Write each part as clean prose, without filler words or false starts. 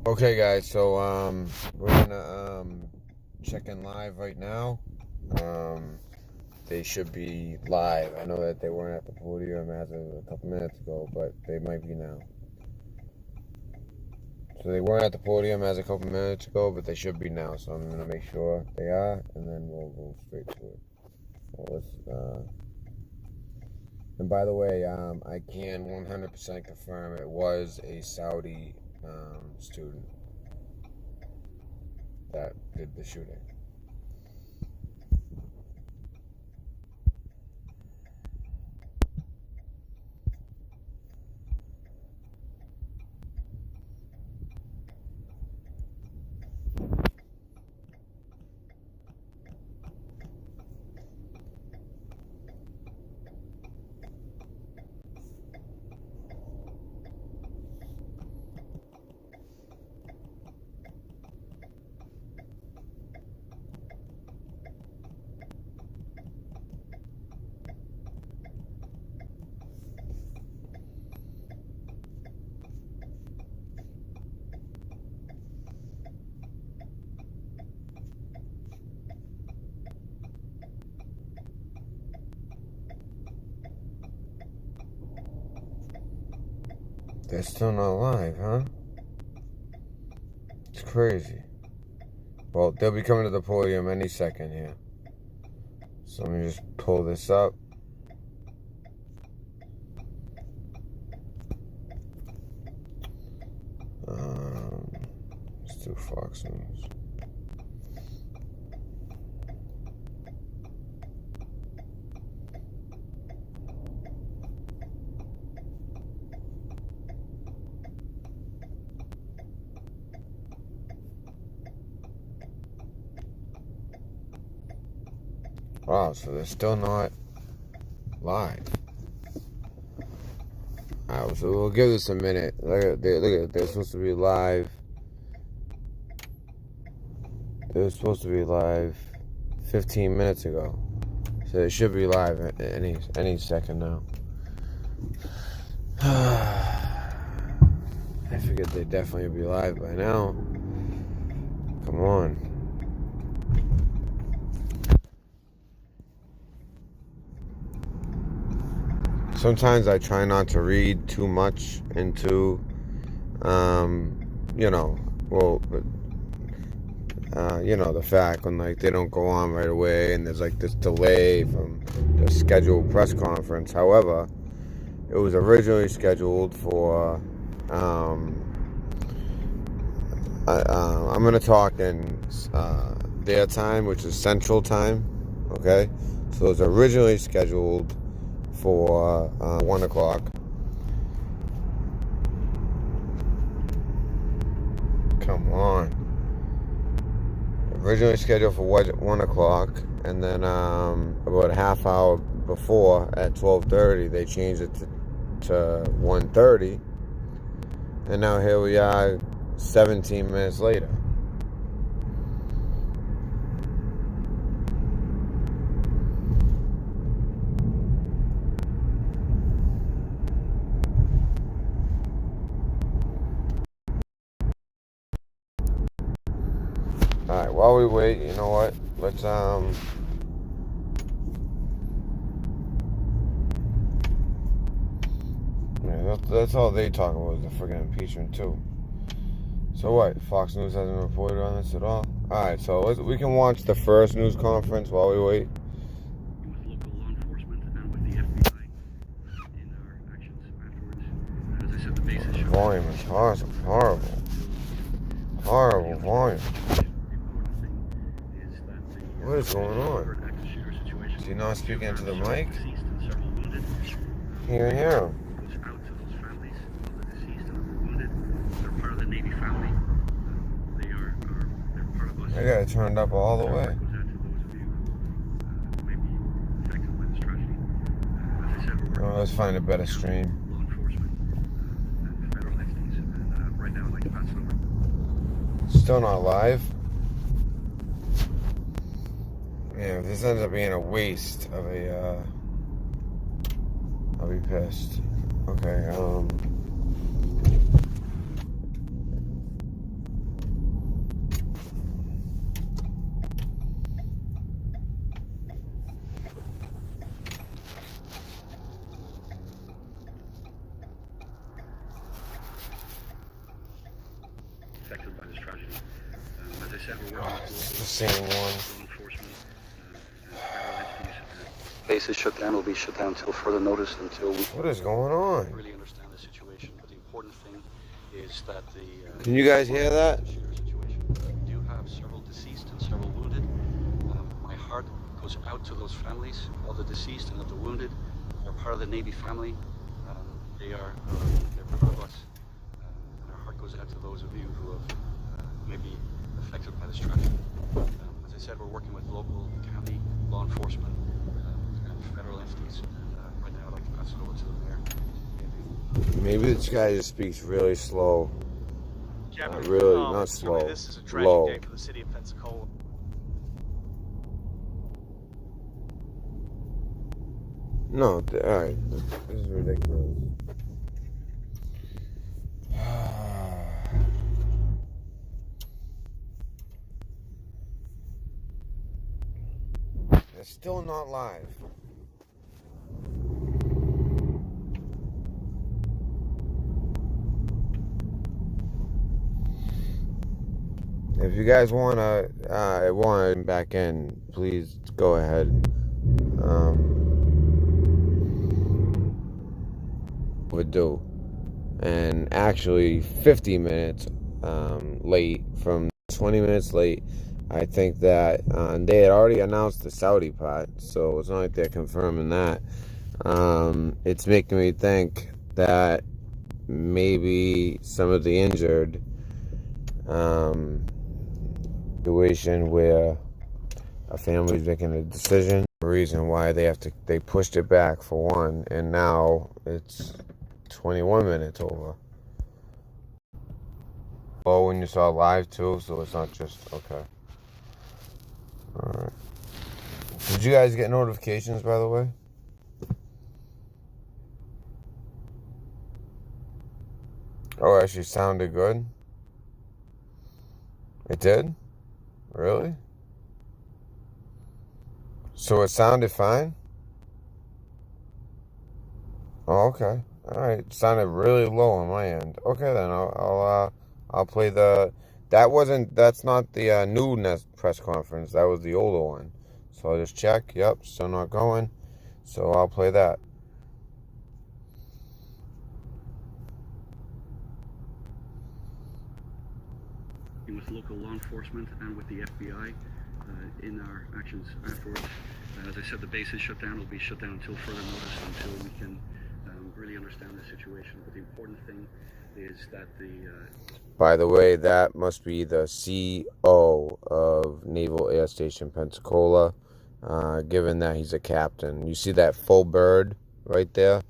Okay, guys, so we're gonna check in live right now. They should be live. I know that they weren't at the podium as of a couple minutes ago, but they might be now. So they weren't at the podium as a couple minutes ago, but they should be now. So I'm gonna make sure they are, and then we'll go straight to it. So and by the way, I can 100% confirm it was a Saudi student that did the shooting. They're still not live, huh? It's crazy. Well, they'll be coming to the podium any second here. So let me just pull this up. Let's do Fox News. Wow, so they're still not live. Alright, so we'll give this a minute. Look at they're supposed to be live. They were supposed to be live 15 minutes ago. So they should be live any second now. I figured they'd definitely be live by now. Come on. Sometimes I try not to read too much into, the fact when like they don't go on right away and there's like this delay from the scheduled press conference. However, it was originally scheduled for, I'm going to talk in their time, which is Central Time, okay? So it was originally scheduled for 1 o'clock. Come on. Originally scheduled for 1 o'clock, and then about a half hour before at 12:30 they changed it to 1:30, and now here we are 17 minutes later. Alright, while we wait, you know what? Let's that's all they talk about is the friggin' impeachment too. So what? Fox News hasn't reported on this at all? Alright, so we can watch the first news conference while we wait. With local law enforcement and with the FBI in our actions afterwards. As I said, the basis The volume is horrible. Horrible volume. What is going on? Is he not speaking into the mic? You can hear him. I got it turned up all the way. Oh, let's find a better stream. Still not live? Yeah, if this ends up being a waste of a, I'll be pissed. Okay, affected by this tragedy. As I said, we're working with It's local the same one. law enforcement and federal entities. Base is shut down. Will be shut down until further notice, until we What is going on? really understand the situation. But the important thing is that the Can you guys hear that? shooter situation. We do have several deceased and several wounded. My heart goes out to those families of the deceased and of the wounded. They're part of the Navy family. They're part of us. And our heart goes out to those of you who have maybe affected by this tragedy. As I said, we're working with local, county, law enforcement, and federal entities. And right now, I'd like to pass it over to the mayor. Maybe this guy just speaks really slow. Captain, Really, not certainly slow. This is a tragic Low. day for the city of Pensacola. No, alright. This is ridiculous. It's still not live. If you guys wanna back in, please go ahead. Overdue, and actually 50 minutes late from 20 minutes late. I think that they had already announced the Saudi part, so it's not like they're confirming that. It's making me think that maybe some of the injured situation where a family's making a decision, the reason why they pushed it back for one, and now it's 21 minutes over. Oh, when you saw live too, so it's not just okay. Alright. Did you guys get notifications, by the way? Oh, it actually sounded good. It did? Really? So it sounded fine? Oh, okay. All right. It sounded really low on my end. Okay, then I'll play the. That's not the new press conference. That was the older one. So I'll just check. Yep, still not going. So I'll play that. With local law enforcement and with the FBI in our actions afterwards. As I said, the base is shut down. It'll be shut down until further notice, until we can really understand the situation. But the important thing is that By the way, that must be the CO of Naval Air Station Pensacola, given that he's a captain. You see that full bird right there?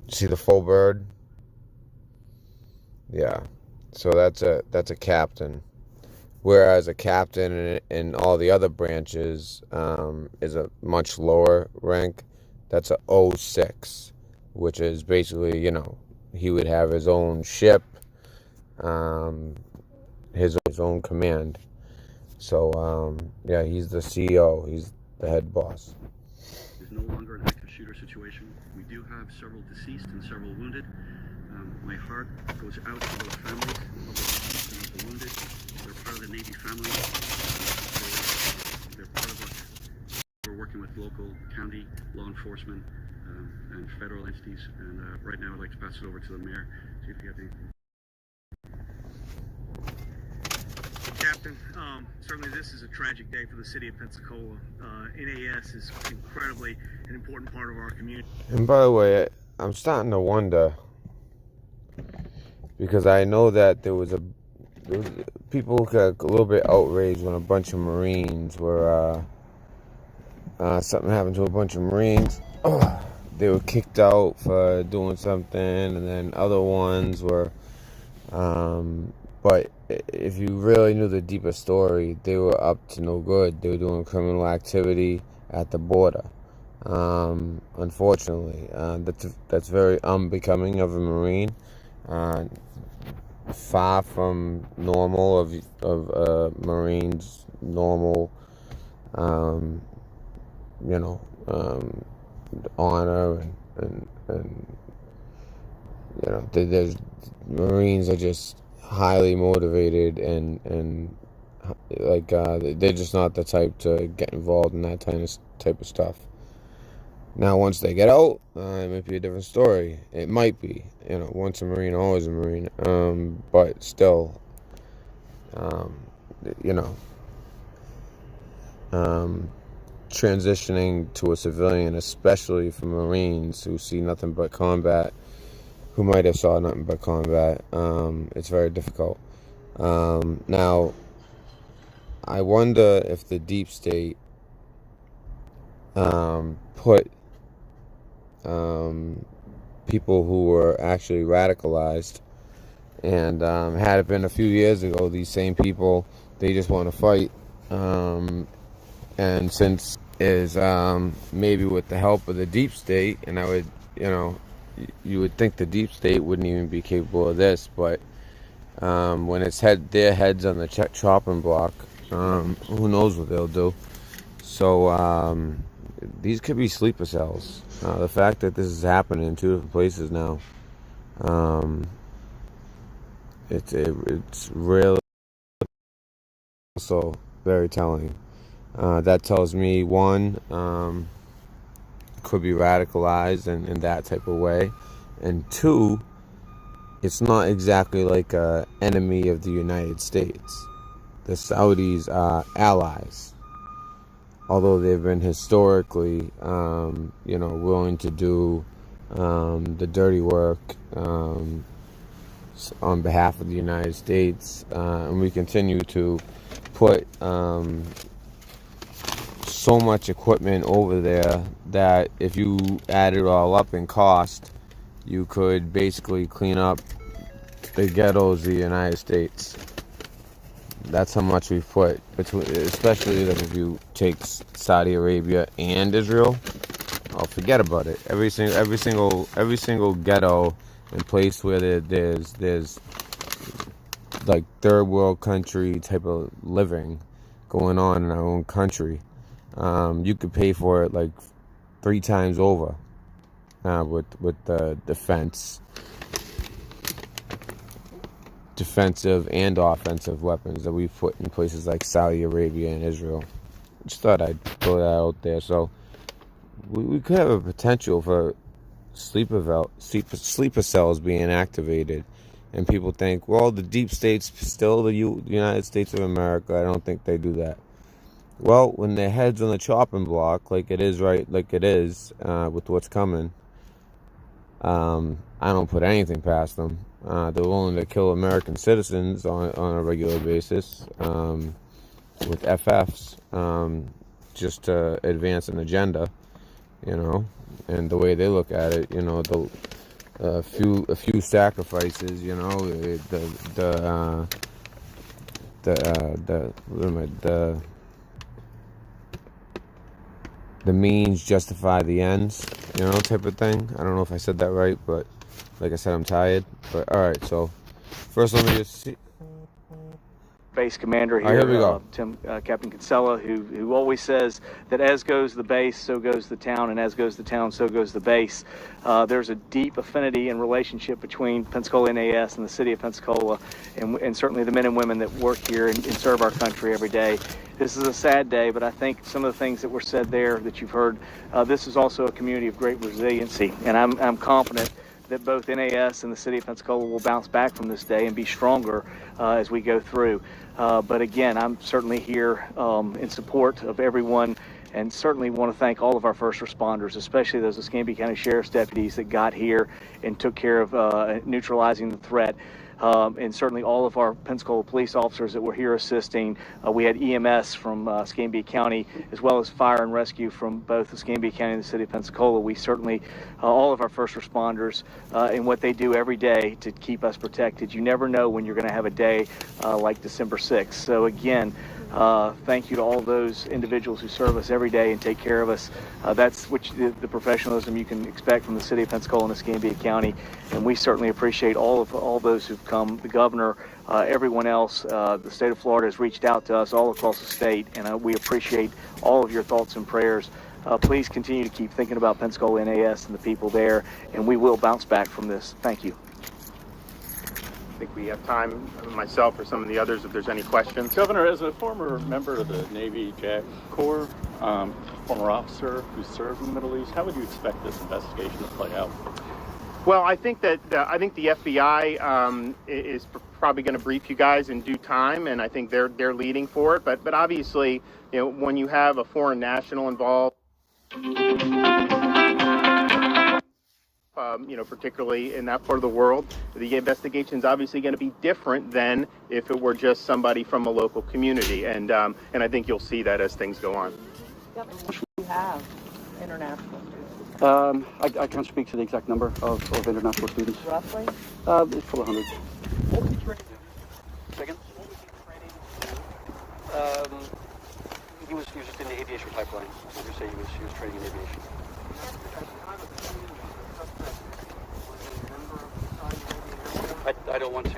See the full bird? Yeah. So that's a captain. Whereas a captain in all the other branches is a much lower rank. That's a 06, which is basically, he would have his own ship, his own command. So, yeah, he's the CEO. He's the head boss. There's no longer an active shooter situation. We do have several deceased and several wounded. My heart goes out to those families of the deceased and of the wounded. They're part of the Navy family. They're part of us. We're working with local, county, law enforcement, and federal entities. And right now I'd like to pass it over to the mayor, see if you have anything. Captain, certainly this is a tragic day for the city of Pensacola. NAS is incredibly an important part of our community. And by the way, I'm starting to wonder, because I know that there was people got a little bit outraged when a bunch of Marines were something happened to a bunch of Marines. They were kicked out for doing something, and then other ones were but if you really knew the deeper story, they were up to no good. They were doing criminal activity at the border. Unfortunately, that's very unbecoming of a Marine. Far from normal of Marines' normal, honor and there's Marines are just highly motivated and like they're just not the type to get involved in that type of stuff. Now, once they get out, it might be a different story. It might be, once a Marine, always a Marine. But still, you know, transitioning to a civilian, especially for Marines who see nothing but combat, who might have saw nothing but combat, it's very difficult. Now, I wonder if the deep state put people who were actually radicalized, and had it been a few years ago, these same people, they just want to fight, and since is maybe with the help of the deep state, and I would, you would think the deep state wouldn't even be capable of this, but when it's their heads on the chopping block, who knows what they'll do. So these could be sleeper cells. The fact that this is happening in two different places now, it's really also very telling. That tells me, one, could be radicalized in that type of way, and two, it's not exactly like a enemy of the United States. The Saudis are allies, although they've been historically, willing to do the dirty work on behalf of the United States, and we continue to put so much equipment over there that if you add it all up in cost, you could basically clean up the ghettos of the United States. That's how much we've put between, especially like if you take Saudi Arabia and Israel. Oh, forget about it. Every single ghetto and place where there's like third world country type of living going on in our own country, you could pay for it like 3 times over with the defensive and offensive weapons that we've put in places like Saudi Arabia and Israel. Just thought I'd throw that out there. So we could have a potential for sleeper cells being activated, and people think, well, the deep state's still the United States of America. I don't think they do that. Well, when their head's on the chopping block, like it is with what's coming, I don't put anything past them. They're willing to kill American citizens on a regular basis with FFs, just to advance an agenda, and the way they look at it, a few sacrifices, the means justify the ends, type of thing. I don't know if I said that right, but like I said, I'm tired. But all right, so first let me just see. Base commander here, all right, here we go. Captain Kinsella, who always says that as goes the base, so goes the town, and as goes the town, so goes the base. There's a deep affinity and relationship between Pensacola NAS and the city of Pensacola, and certainly the men and women that work here and serve our country every day. This is a sad day, but I think some of the things that were said there that you've heard, this is also a community of great resiliency, and I'm confident that both NAS and the city of Pensacola will bounce back from this day and be stronger as we go through. But again, I'm certainly here in support of everyone, and certainly want to thank all of our first responders, especially those Escambia County Sheriff's deputies that got here and took care of neutralizing the threat. And certainly all of our Pensacola police officers that were here assisting. We had EMS from Escambia County, as well as fire and rescue from both Escambia County and the city of Pensacola. We certainly, all of our first responders, and what they do every day to keep us protected. You never know when you're going to have a day like December 6th. So again, thank you to all those individuals who serve us every day and take care of us. That's the professionalism you can expect from the city of Pensacola and Escambia County, and we certainly appreciate all those who've come. The governor, everyone else, the state of Florida has reached out to us all across the state, and we appreciate all of your thoughts and prayers. Please continue to keep thinking about Pensacola NAS and the people there, and we will bounce back from this. Thank you. think we have time, myself or some of the others, if there's any questions. Governor, as a former member of the Navy JAG Corps, former officer who served in the Middle East, how would you expect this investigation to play out? Well, I think that the FBI is probably going to brief you guys in due time, and I think they're leading for it. But obviously, when you have a foreign national involved, particularly in that part of the world, the investigation is obviously going to be different than if it were just somebody from a local community, and I think you'll see that as things go on. You have international students. I can't speak to the exact number of international students. Roughly? It's a couple of hundred. What was he training? Second? What was he training? He was just in the aviation pipeline. As you say, he was training in aviation. I don't want to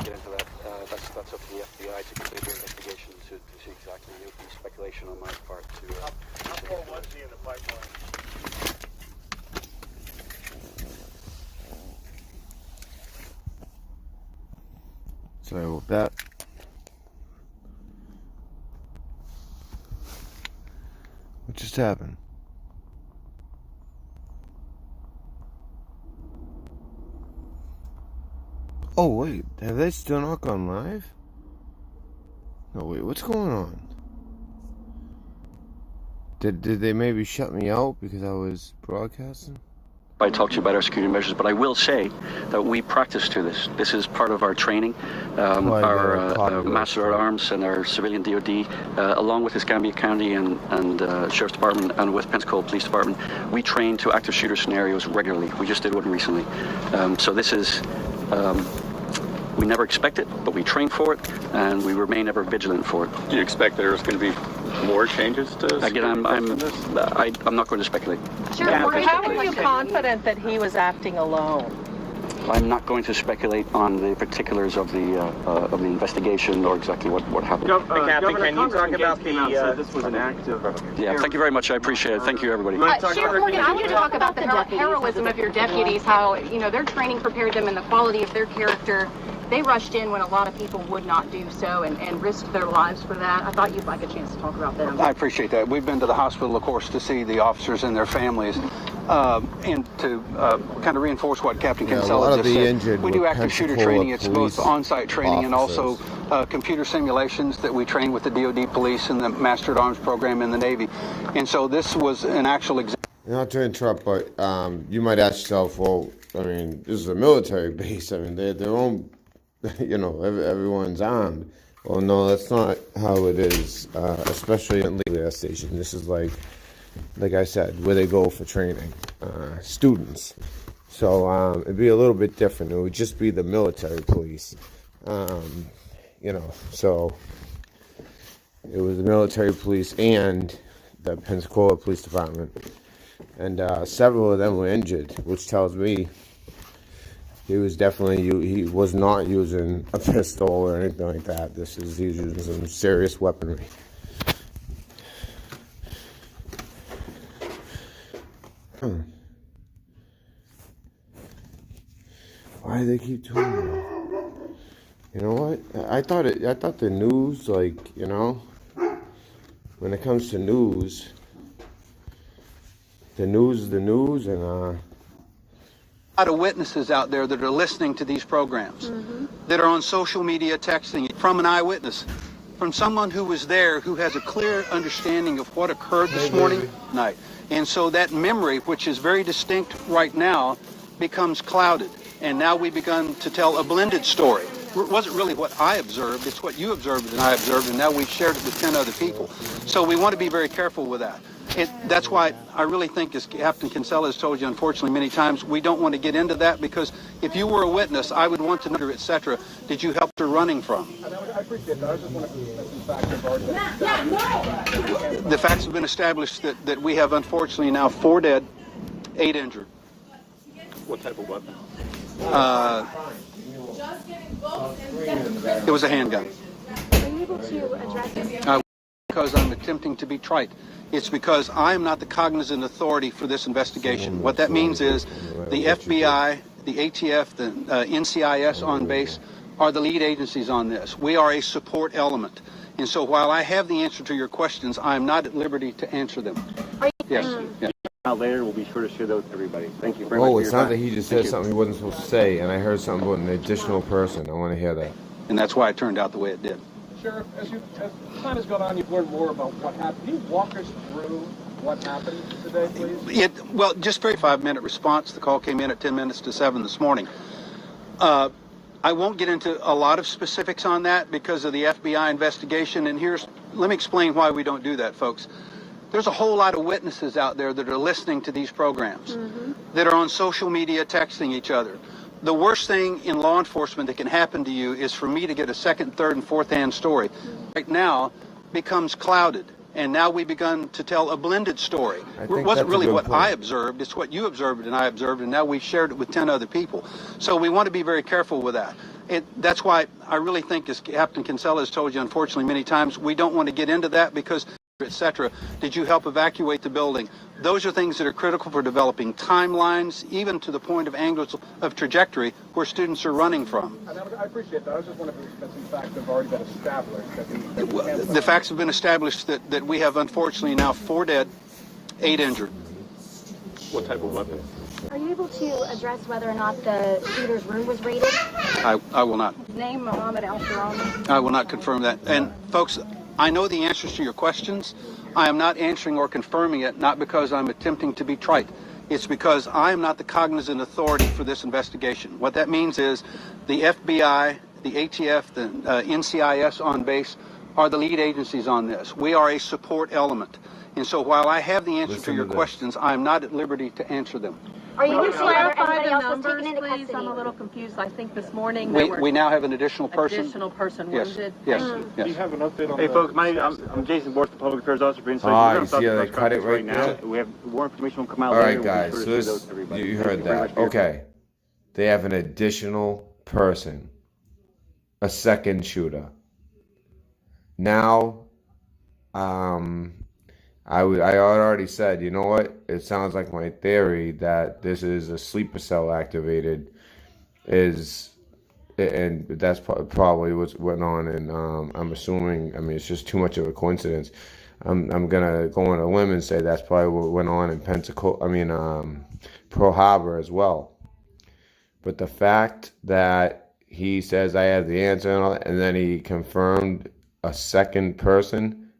get into that. That's up to the FBI to complete their investigation to see exactly. It would be speculation on my part to. How far was he in the pipeline? Sorry about that. What just happened? Oh wait, have they still not gone live? No wait, what's going on? Did they maybe shut me out because I was broadcasting? I talk to you about our security measures, but I will say that we practice to this. This is part of our training. Our Master at Arms and our civilian DoD, along with Escambia County and Sheriff's Department and with Pensacola Police Department, we train to active shooter scenarios regularly. We just did one recently. So this is, we never expect it, but we train for it, and we remain ever vigilant for it. Do you expect there's going to be more changes to? Again, I'm not going to speculate. Sure. How are you confident that he was acting alone? I'm not going to speculate on the particulars of the investigation or exactly what happened. Captain, can you talk about this was an active? Yeah, thank you very much. I appreciate it. Thank you, everybody. Sheriff Morgan, I want to talk about the heroism of your deputies, how, their training prepared them and the quality of their character. They rushed in when a lot of people would not do so and risked their lives for that. I thought you'd like a chance to talk about them. I appreciate that. We've been to the hospital, of course, to see the officers and their families. And to kind of reinforce what Captain Kinsella just said, we do active shooter training. It's both on-site training and also computer simulations that we train with the DoD police and the Master at Arms program in the Navy. And so this was an actual example. Not to interrupt, but you might ask yourself, well, I mean, this is a military base. I mean, they're their own, everyone's armed. Well, no, that's not how it is, especially in the gas station. This is like I said, where they go for training, students. So it'd be a little bit different. It would just be the military police, So it was the military police and the Pensacola Police Department, and several of them were injured, which tells me he was he was not using a pistol or anything like that. He was using some serious weaponry. Why do they keep doing that? You know what? I thought the news, when it comes to news, the news is the news, and a lot of witnesses out there that are listening to these programs, that are on social media texting from an eyewitness, from someone who was there, who has a clear understanding of what occurred this morning night. And so that memory, which is very distinct right now, becomes clouded. And now we've begun to tell a blended story. It wasn't really what I observed, it's what you observed and I observed, and now we've shared it with 10 other people. So we want to be very careful with that. That's why I really think, as Captain Kinsella has told you, unfortunately, many times, we don't want to get into that, because if you were a witness, I would want to know, etc. Did you help her running from? I appreciate that. I just want to see the facts have been established that we have, unfortunately, now 4 dead, 8 injured. What type of weapon? It was a handgun. Are you able to address this? Because I'm attempting to be trite. It's because I am not the cognizant authority for this investigation. What that means is the FBI, the ATF, the NCIS on base are the lead agencies on this. We are a support element. And so while I have the answer to your questions, I am not at liberty to answer them. Yes. Yeah. Out later, we'll be sure to share those with everybody. Thank you very much. Oh, for it your sounds time. like he just Thank said you. something he wasn't supposed to say, and I heard something about an additional person. I want to hear that. And that's why it turned out the way it did. Sheriff, as time has gone on, you've learned more about what happened. Can you walk us through what happened today, please? Well, just very 5-minute response. The call came in at 10 minutes to 7 this morning. I won't get into a lot of specifics on that because of the FBI investigation. And let me explain why we don't do that, folks. There's a whole lot of witnesses out there that are listening to these programs, that are on social media texting each other. The worst thing in law enforcement that can happen to you is for me to get a second, third, and fourth-hand story. Right now becomes clouded. And now we've begun to tell a blended story. It wasn't really what I observed, it's what you observed and I observed, and now we've shared it with 10 other people. So we want to be very careful with that. That's why I really think, as Captain Kinsella has told you, unfortunately, many times, we don't want to get into that because, etc. Did you help evacuate the building? Those are things that are critical for developing timelines, even to the point of angles of trajectory where students are running from. I appreciate that. I was just wondering if some facts have already been established. The facts have been established that we have, unfortunately, now 4 dead, 8 injured. What type of weapon? Are you able to address whether or not the shooter's room was raided? I will not. Name Mohammed Al-Sharami. I will not confirm that. And folks, I know the answers to your questions. I am not answering or confirming it, not because I'm attempting to be trite. It's because I am not the cognizant authority for this investigation. What that means is the FBI, the ATF, the NCIS on base are the lead agencies on this. We are a support element. And so while I have the answer to your questions, I am not at liberty to answer them. Are you able to clarify the numbers, please? I'm a little confused. I think this morning there were We now have an additional person. additional person Yes. wounded. Yes. Do you have an update on Hey, folks, I'm Jason Borst, the Public Affairs Officer for Insight. Ah, We're you gonna see how they start the cut it press conference right now. We have more information will come out All later. right, We'll be guys. sure So to share this, those with everybody. you Thank heard very much that. for your Okay. They have an additional person, a second shooter. Now, I already said, you know what? It sounds like my theory that this is a sleeper cell activated and that's probably what's went on. And I'm assuming, I mean, it's just too much of a coincidence. I'm gonna go on a limb and say that's probably what went on in Pensacola. I mean, Pearl Harbor as well. But the fact that he says I have the answer and all that, and then he confirmed a second person,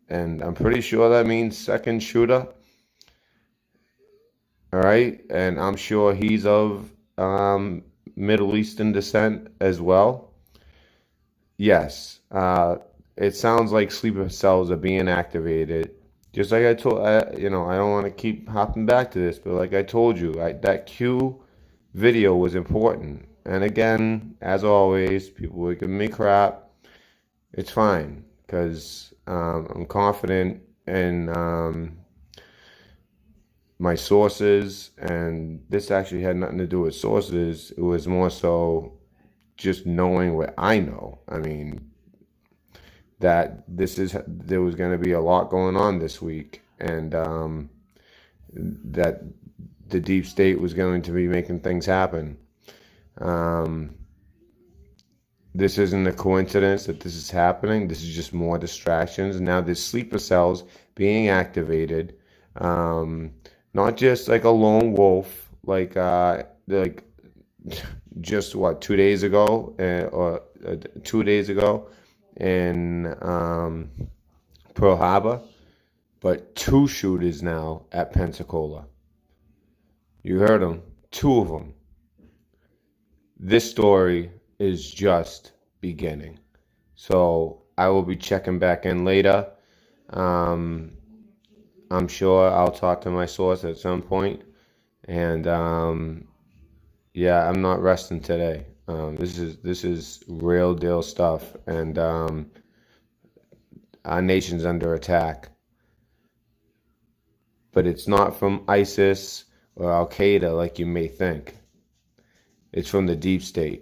and I'm pretty sure that means second shooter. All right, and I'm sure he's of Middle Eastern descent as well. Yes, it sounds like sleeper cells are being activated. Just like I told, I don't want to keep hopping back to this, but like I told you, that Q video was important. And again, as always, people will give me crap. It's fine, because I'm confident in my sources, and this actually had nothing to do with sources. It was more so just knowing what I know. I mean, that there was going to be a lot going on this week, and that the deep state was going to be making things happen. This isn't a coincidence that this is happening. This is just more distractions. Now there's sleeper cells being activated. Not just like a lone wolf, like just 2 days ago, or 2 days ago in Pearl Harbor, but 2 shooters now at Pensacola. You heard them, 2 of them. This story is just beginning. So I will be checking back in later. I'm sure I'll talk to my source at some point. And yeah, I'm not resting today. This is real deal stuff, and our nation's under attack. But it's not from ISIS or Al Qaeda like you may think. It's from the deep state.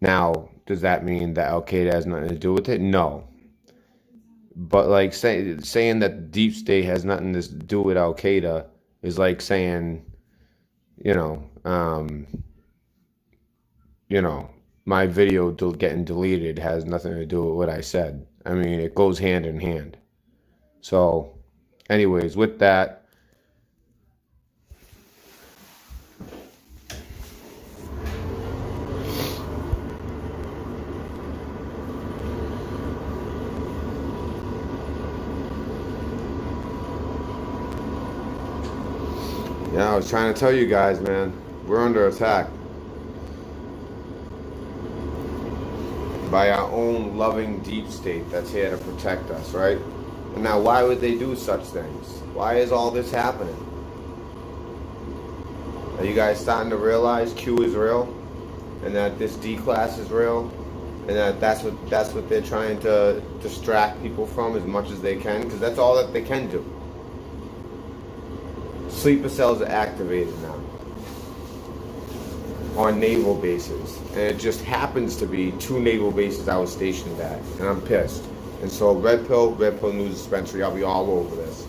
Now, does that mean that Al Qaeda has nothing to do with it? No. But like saying that the deep state has nothing to do with Al Qaeda is like saying, you know, my video getting deleted has nothing to do with what I said. I mean, it goes hand in hand. So, anyways, with that, yeah, I was trying to tell you guys, man, we're under attack by our own loving deep state that's here to protect us, right? And now, why would they do such things? Why is all this happening? Are you guys starting to realize Q is real, and that this D class is real, and that's what they're trying to distract people from as much as they can, because that's all that they can do. Sleeper cells are activated now on naval bases, and it just happens to be 2 naval bases I was stationed at, and I'm pissed. And so Red Pill News Dispensary, I'll be all over this.